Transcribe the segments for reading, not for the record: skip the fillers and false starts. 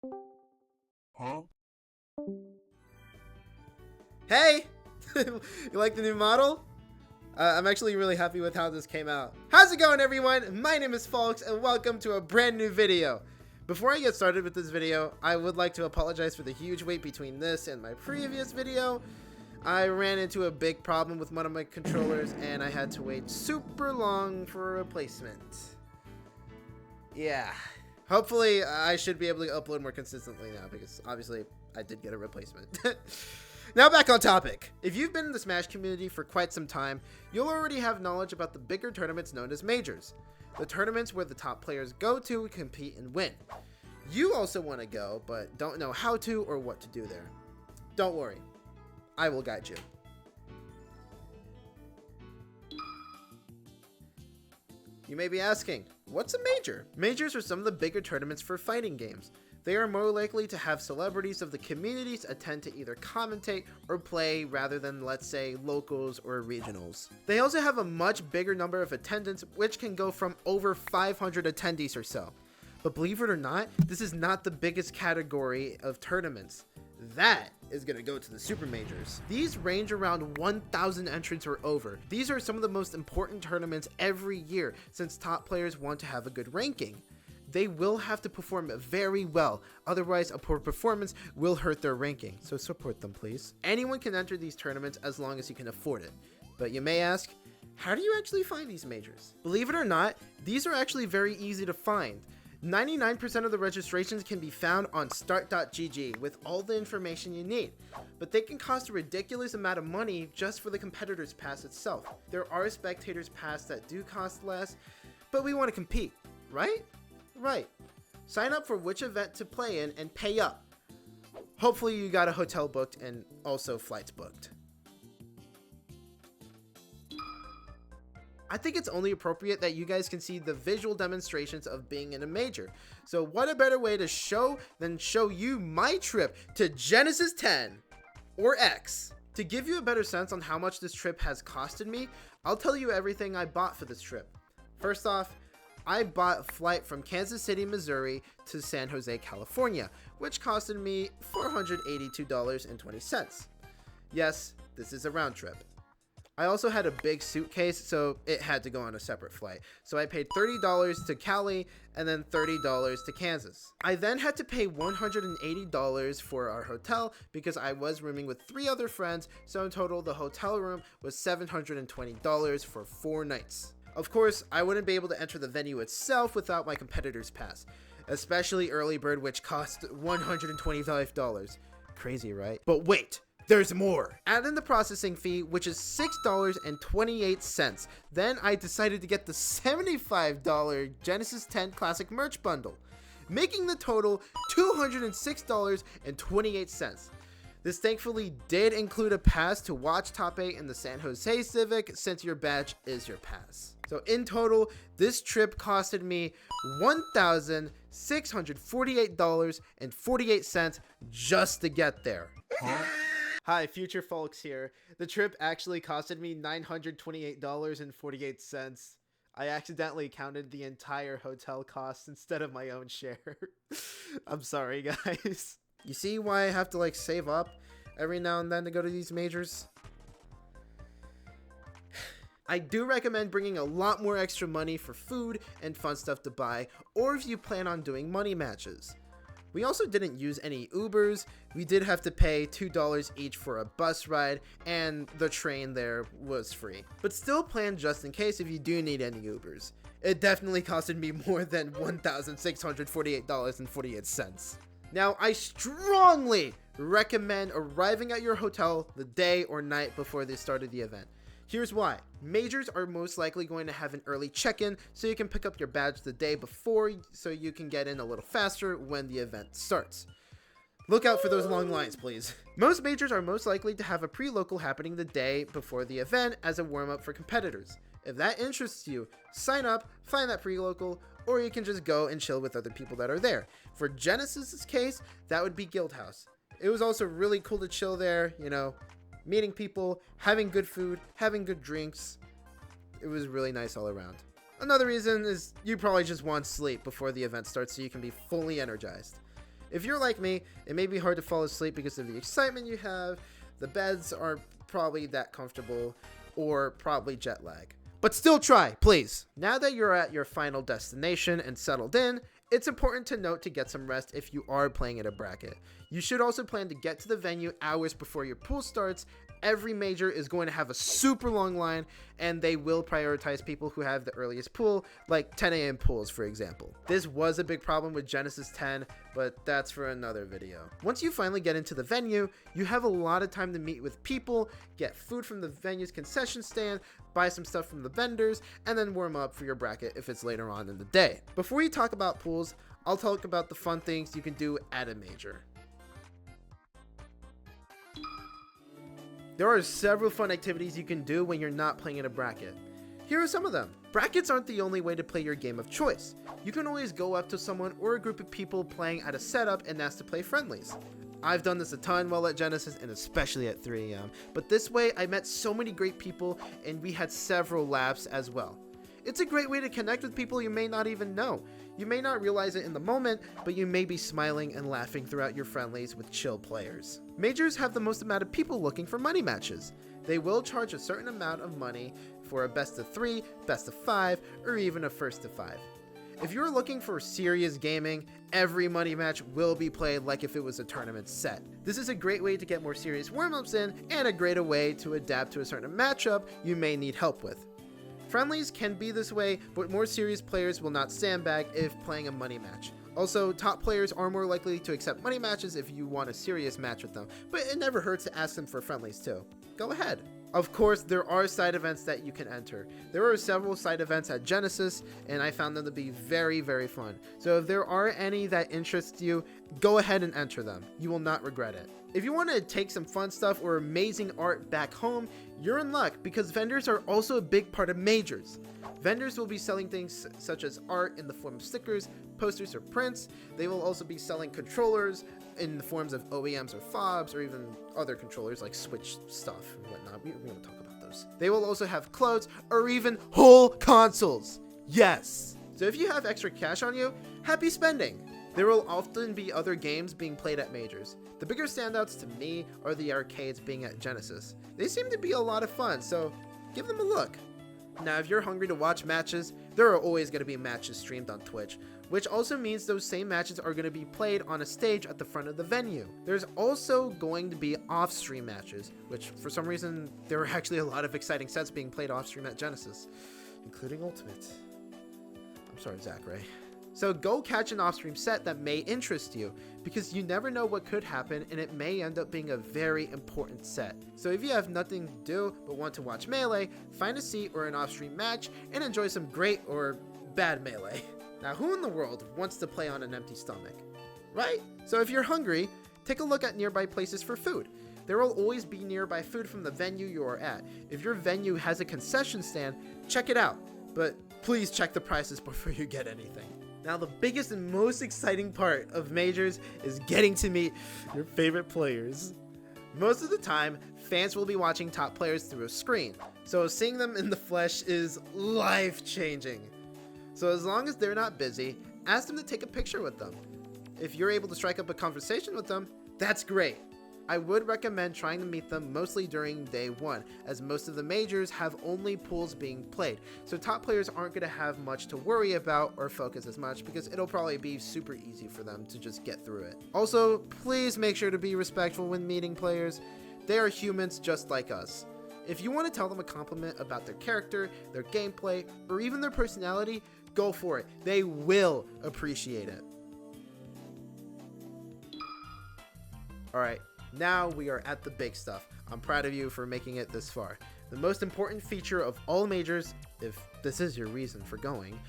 Huh? Hey! You like the new model? I'm actually really happy with how this came out. How's it going, everyone? My name is Folks, and welcome to a brand new video. Before I get started with this video, I would like to apologize for the huge wait between this and my previous video. I ran into a big problem with one of my controllers, and I had to wait super long for a replacement. Yeah. Hopefully, I should be able to upload more consistently now, because obviously, I did get a replacement. Now back on topic. If you've been in the Smash community for quite some time, you'll already have knowledge about the bigger tournaments known as majors. The tournaments where the top players go to compete and win. You also want to go, but don't know how to or what to do there. Don't worry, I will guide you. You may be asking, what's a major? Majors are some of the bigger tournaments for fighting games. They are more likely to have celebrities of the communities attend to either commentate or play rather than, let's say, locals or regionals. They also have a much bigger number of attendants, which can go from over 500 attendees or so. But believe it or not, this is not the biggest category of tournaments. That is going to go to the super majors. These range around 1,000 entrants or over. These are some of the most important tournaments every year since top players want to have a good ranking. They will have to perform very well, otherwise a poor performance will hurt their ranking, so support them please. Anyone can enter these tournaments as long as you can afford it. But you may ask, how do you actually find these majors? Believe it or not, these are actually very easy to find. 99% of the registrations can be found on start.gg with all the information you need, but they can cost a ridiculous amount of money just for the competitor's pass itself. There are spectators pass that do cost less, but we want to compete, right? Right. Sign up for which event to play in and pay up. Hopefully you got a hotel booked and also flights booked. I think it's only appropriate that you guys can see the visual demonstrations of being in a major. So what a better way to show than show you my trip to Genesis 10 or X. To give you a better sense on how much this trip has costed me, I'll tell you everything I bought for this trip. First off, I bought a flight from Kansas City, Missouri to San Jose, California, which costed me $482.20. Yes, this is a round trip. I also had a big suitcase, so it had to go on a separate flight. So I paid $30 to Cali and then $30 to Kansas. I then had to pay $180 for our hotel because I was rooming with 3 other friends, so in total the hotel room was $720 for 4 nights. Of course, I wouldn't be able to enter the venue itself without my competitor's pass, especially Early Bird, which cost $125. Crazy, right? But wait, there's more! Add in the processing fee, which is $6.28. Then I decided to get the $75 Genesis 10 Classic merch bundle, making the total $206.28. This thankfully did include a pass to watch Top 8 in the San Jose Civic since your badge is your pass. So in total, this trip costed me $1,648.48 just to get there. Hi, Future Folks here. The trip actually costed me $928.48. I accidentally counted the entire hotel cost instead of my own share. I'm sorry, guys. You see why I have to save up every now and then to go to these majors? I do recommend bringing a lot more extra money for food and fun stuff to buy, or if you plan on doing money matches. We also didn't use any Ubers. We did have to pay $2 each for a bus ride, and the train there was free. But still plan just in case if you do need any Ubers. It definitely costed me more than $1,648.48. Now, I strongly recommend arriving at your hotel the day or night before the start of the event. Here's why. Majors are most likely going to have an early check-in, so you can pick up your badge the day before so you can get in a little faster when the event starts. Look out for those long lines, please. Most majors are most likely to have a pre-local happening the day before the event as a warm-up for competitors. If that interests you, sign up, find that pre-local, or you can just go and chill with other people that are there. For Genesis's case, that would be Guildhouse. It was also really cool to chill there, you know, meeting people, having good food, having good drinks. It was really nice all around. Another reason is you probably just want sleep before the event starts so you can be fully energized. If you're like me, it may be hard to fall asleep because of the excitement you have, the beds aren't probably that comfortable, or probably jet lag. But still try, please! Now that you're at your final destination and settled in, it's important to note to get some rest if you are playing at a bracket. You should also plan to get to the venue hours before your pool starts. Every major is going to have a super long line, and they will prioritize people who have the earliest pool, like 10 a.m. pools, for example. This was a big problem with Genesis 10, but that's for another video. Once you finally get into the venue, you have a lot of time to meet with people, get food from the venue's concession stand, buy some stuff from the vendors, and then warm up for your bracket if it's later on in the day. Before you talk about pools, I'll talk about the fun things you can do at a major. There are several fun activities you can do when you're not playing in a bracket. Here are some of them. Brackets aren't the only way to play your game of choice. You can always go up to someone or a group of people playing at a setup and ask to play friendlies. I've done this a ton while at Genesis and especially at 3 AM, but this way I met so many great people and we had several laughs as well. It's a great way to connect with people you may not even know. You may not realize it in the moment, but you may be smiling and laughing throughout your friendlies with chill players. Majors have the most amount of people looking for money matches. They will charge a certain amount of money for a best of 3, best of 5, or even a first to 5. If you're looking for serious gaming, every money match will be played like if it was a tournament set. This is a great way to get more serious warm-ups in, and a greater way to adapt to a certain matchup you may need help with. Friendlies can be this way, but more serious players will not sandbag if playing a money match. Also, top players are more likely to accept money matches if you want a serious match with them, but it never hurts to ask them for friendlies too. Go ahead. Of course, there are side events that you can enter. There are several side events at Genesis, and I found them to be very, very fun. So if there are any that interest you, go ahead and enter them. You will not regret it. If you want to take some fun stuff or amazing art back home, you're in luck because vendors are also a big part of majors. Vendors will be selling things such as art in the form of stickers, posters, or prints. They will also be selling controllers in the forms of OEMs or fobs, or even other controllers like Switch stuff and whatnot. We won't talk about those. They will also have clothes or even whole consoles. Yes! So if you have extra cash on you, happy spending! There will often be other games being played at majors. The bigger standouts to me are the arcades being at Genesis. They seem to be a lot of fun, so give them a look. Now, if you're hungry to watch matches, there are always going to be matches streamed on Twitch, which also means those same matches are going to be played on a stage at the front of the venue. There's also going to be off-stream matches, which for some reason, there are actually a lot of exciting sets being played off-stream at Genesis, including Ultimate. I'm sorry, Zach Ray. So go catch an off-stream set that may interest you, because you never know what could happen and it may end up being a very important set. So if you have nothing to do but want to watch Melee, find a seat or an off-stream match and enjoy some great or bad Melee. Now, who in the world wants to play on an empty stomach? Right? So if you're hungry, take a look at nearby places for food. There will always be nearby food from the venue you are at. If your venue has a concession stand, check it out, but please check the prices before you get anything. Now, the biggest and most exciting part of majors is getting to meet your favorite players. Most of the time, fans will be watching top players through a screen, so seeing them in the flesh is life-changing. So as long as they're not busy, ask them to take a picture with them. If you're able to strike up a conversation with them, that's great. I would recommend trying to meet them mostly during day 1, as most of the majors have only pools being played, so top players aren't going to have much to worry about or focus as much because it'll probably be super easy for them to just get through it. Also, please make sure to be respectful when meeting players. They are humans just like us. If you want to tell them a compliment about their character, their gameplay, or even their personality, go for it. They will appreciate it. Alright. Now we are at the big stuff. I'm proud of you for making it this far. The most important feature of all majors, if this is your reason for going,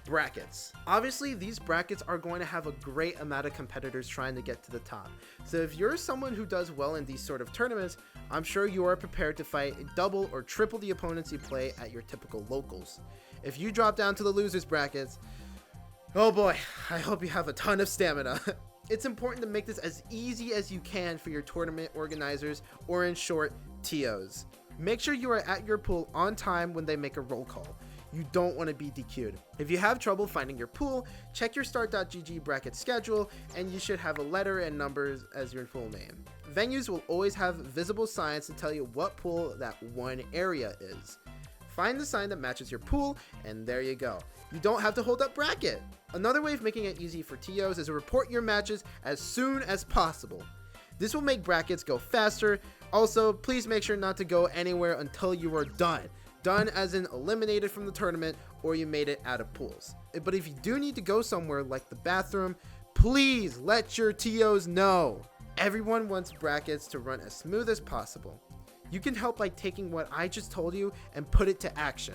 brackets. Obviously, these brackets are going to have a great amount of competitors trying to get to the top. So if you're someone who does well in these sort of tournaments, I'm sure you are prepared to fight double or triple the opponents you play at your typical locals. If you drop down to the losers brackets, oh boy, I hope you have a ton of stamina. It's important to make this as easy as you can for your tournament organizers, or in short, TOs. Make sure you are at your pool on time when they make a roll call. You don't want to be DQ'd. If you have trouble finding your pool, check your start.gg bracket schedule, and you should have a letter and numbers as your pool name. Venues will always have visible signs to tell you what pool that one area is. Find the sign that matches your pool, and there you go. You don't have to hold up bracket. Another way of making it easy for TOs is to report your matches as soon as possible. This will make brackets go faster. Also, please make sure not to go anywhere until you are done. Done as in eliminated from the tournament or you made it out of pools. But if you do need to go somewhere like the bathroom, please let your TOs know. Everyone wants brackets to run as smooth as possible. You can help by taking what I just told you and put it to action.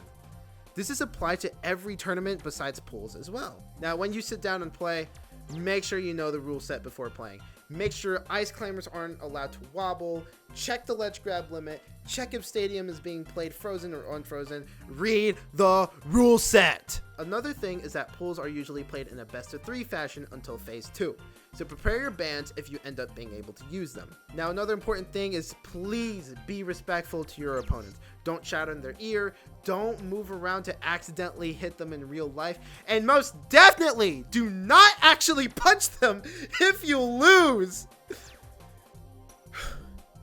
This is applied to every tournament besides pools as well. Now, when you sit down and play, make sure you know the rule set before playing. Make sure ice climbers aren't allowed to wobble, check the ledge grab limit, check if stadium is being played frozen or unfrozen, read the rule set. Another thing is that pools are usually played in a best of 3 fashion until phase 2. So prepare your bands if you end up being able to use them. Now, another important thing is please be respectful to your opponents. Don't shout in their ear, don't move around to accidentally hit them in real life, and most definitely do not actually punch them if you lose.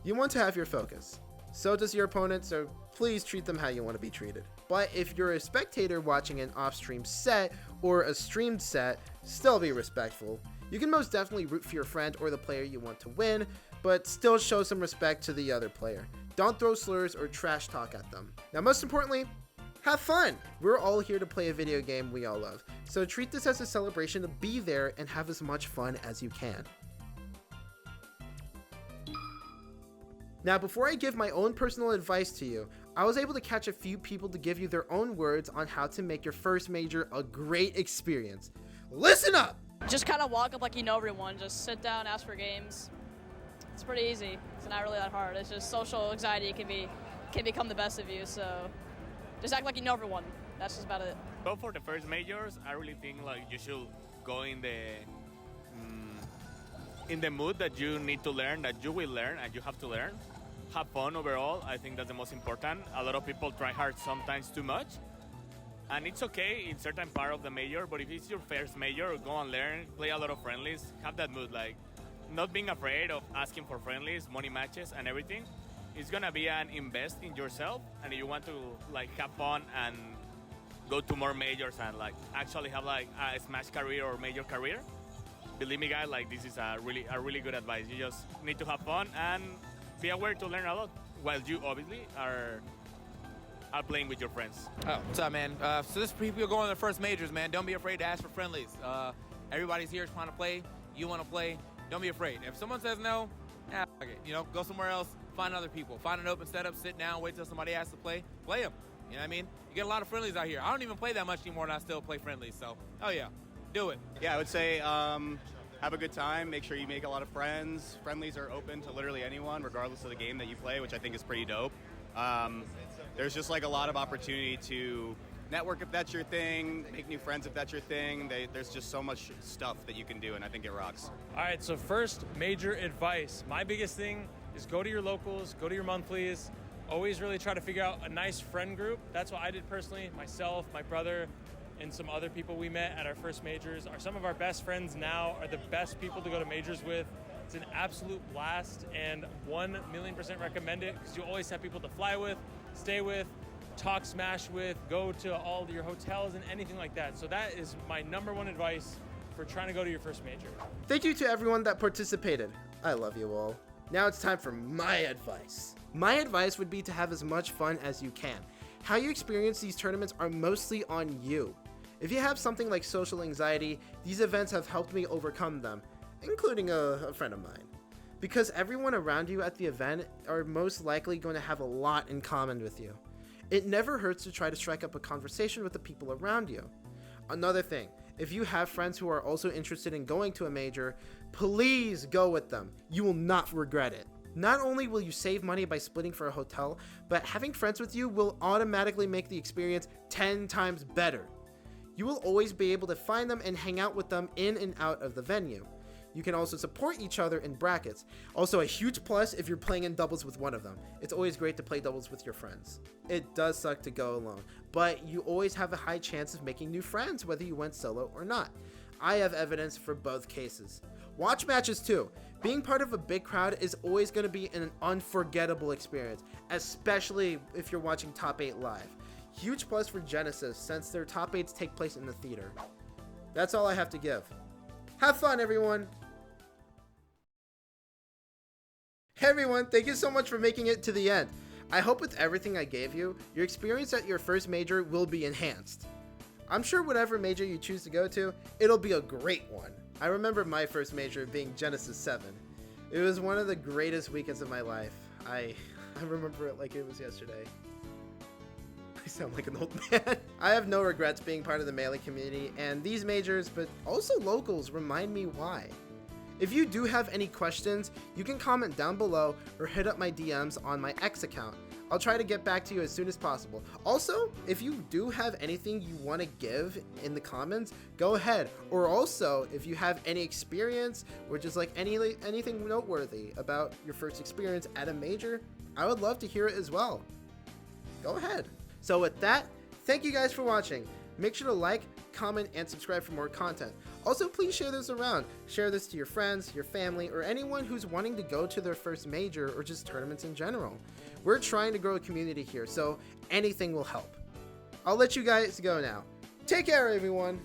You want to have your focus. So does your opponent, so please treat them how you want to be treated. But if you're a spectator watching an off-stream set or a streamed set, still be respectful. You can most definitely root for your friend or the player you want to win, but still show some respect to the other player. Don't throw slurs or trash talk at them. Now, most importantly, have fun. We're all here to play a video game we all love, so treat this as a celebration to be there and have as much fun as you can. Now, before I give my own personal advice to you, I was able to catch a few people to give you their own words on how to make your first major a great experience. Listen up! Just kind of walk up like you know everyone. Just sit down, ask for games. It's pretty easy. It's not really that hard. It's just social anxiety can become the best of you. So just act like you know everyone. That's just about it. But for the first majors, I really think like you should go in the mood that you need to learn, that you will learn and you have to learn. Have fun overall. I think that's the most important. A lot of people try hard sometimes too much. And it's okay in certain part of the major, but if it's your first major, go and learn, play a lot of friendlies, have that mood, like not being afraid of asking for friendlies, money matches and everything. It's gonna be an invest in yourself, and if you want to like have fun and go to more majors and like actually have like a Smash career or major career, believe me guys, like this is a really good advice. You just need to have fun and be aware to learn a lot, while you obviously are playing with your friends. Oh, what's up, man? So this people going to their first majors, man. Don't be afraid to ask for friendlies. Everybody's here trying to play. You want to play. Don't be afraid. If someone says no, fuck it. You know, go somewhere else. Find other people. Find an open setup. Sit down. Wait till somebody asks to play. Play them. You know what I mean? You get a lot of friendlies out here. I don't even play that much anymore, and I still play friendlies. So, oh yeah, do it. Yeah, I would say have a good time. Make sure you make a lot of friends. Friendlies are open to literally anyone, regardless of the game that you play, which I think is pretty dope. There's just like a lot of opportunity to network if that's your thing, make new friends if that's your thing. There's just so much stuff that you can do, and I think it rocks. All right, so first, major advice. My biggest thing is go to your locals, go to your monthlies. Always really try to figure out a nice friend group. That's what I did personally. Myself, my brother, and some other people we met at our first majors are some of our best friends now, are the best people to go to majors with. It's an absolute blast, and 1,000,000% recommend it, because you always have people to fly with, stay with, talk Smash with, go to all your hotels and anything like that. So that is my #1 advice for trying to go to your first major. Thank you to everyone that participated. I love you all. Now it's time for my advice. My advice would be to have as much fun as you can. How you experience these tournaments are mostly on you. If you have something like social anxiety, these events have helped me overcome them, including a friend of mine. Because everyone around you at the event are most likely going to have a lot in common with you. It never hurts to try to strike up a conversation with the people around you. Another thing, if you have friends who are also interested in going to a major, please go with them. You will not regret it. Not only will you save money by splitting for a hotel, but having friends with you will automatically make the experience 10 times better. You will always be able to find them and hang out with them in and out of the venue. You can also support each other in brackets. Also a huge plus if you're playing in doubles with one of them. It's always great to play doubles with your friends. It does suck to go alone, but you always have a high chance of making new friends whether you went solo or not. I have evidence for both cases. Watch matches too. Being part of a big crowd is always going to be an unforgettable experience, especially if you're watching Top 8 live. Huge plus for Genesis since their Top 8s take place in the theater. That's all I have to give. Have fun, everyone! Hey everyone, thank you so much for making it to the end. I hope with everything I gave you, your experience at your first major will be enhanced. I'm sure whatever major you choose to go to, it'll be a great one. I remember my first major being Genesis 7. It was one of the greatest weekends of my life. I remember it like it was yesterday. I sound like an old man. I have no regrets being part of the Melee community, and these majors, but also locals, remind me why. If you do have any questions, you can comment down below or hit up my DMs on my X account. I'll try to get back to you as soon as possible. Also, if you do have anything you want to give in the comments, go ahead. Or also, if you have any experience or just like anything noteworthy about your first experience at a major, I would love to hear it as well. Go ahead. So with that, thank you guys for watching. Make sure to like, comment, and subscribe for more content. Also, please share this around. Share this to your friends, your family, or anyone who's wanting to go to their first major or just tournaments in general. We're trying to grow a community here, so anything will help. I'll let you guys go now. Take care, everyone.